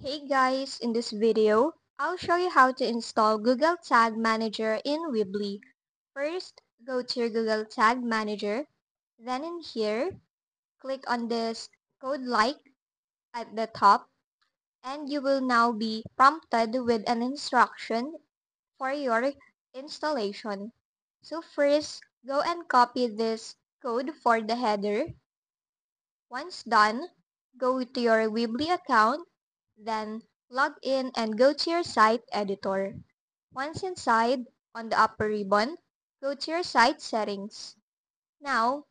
Hey guys, in this video, I'll show you how to install Google Tag Manager in Weebly. First, go to your Google Tag Manager. Then in here, click on this code like at the top and you will now be prompted with an instruction for your installation. So first, go and copy this code for the header. Once done, go to your Weebly account. Then log in and go to your site editor. Once inside, on the upper ribbon, go to your site settings. Now,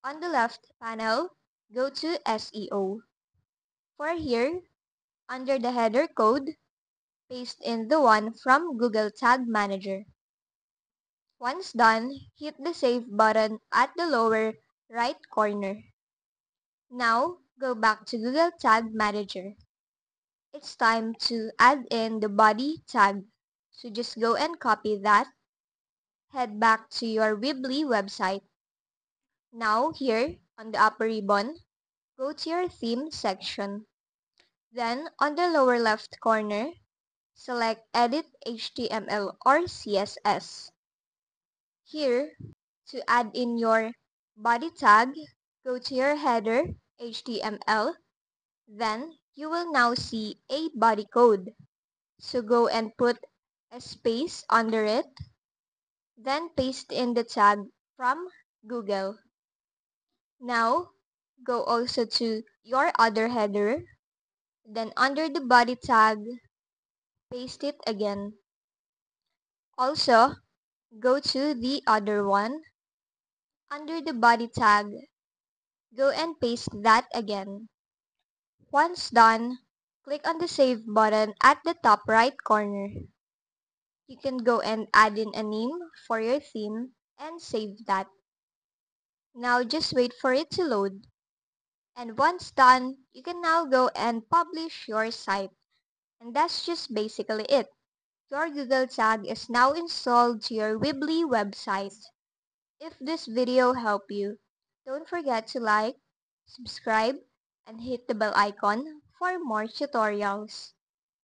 on the left panel, go to SEO. For here, under the header code, paste in the one from Google Tag Manager. Once done, hit the save button at the lower right corner. Now, go back to Google Tag Manager. It's time to add in the body tag. So just go and copy that. Head back to your Weebly website. Now here on the upper ribbon, go to your theme section. Then on the lower left corner, select Edit HTML or CSS. Here, to add in your body tag, go to your header HTML. Then you will now see a body code. So go and put a space under it, then paste in the tag from Google. Now, go also to your other header, then under the body tag, paste it again. Also, go to the other one, under the body tag, go and paste that again. Once done, click on the save button at the top right corner. You can go and add in a name for your theme and save that. Now just wait for it to load. And once done, you can now go and publish your site. And that's just basically it. Your Google Tag is now installed to your Weebly website. If this video helped you, don't forget to like, subscribe, and hit the bell icon for more tutorials.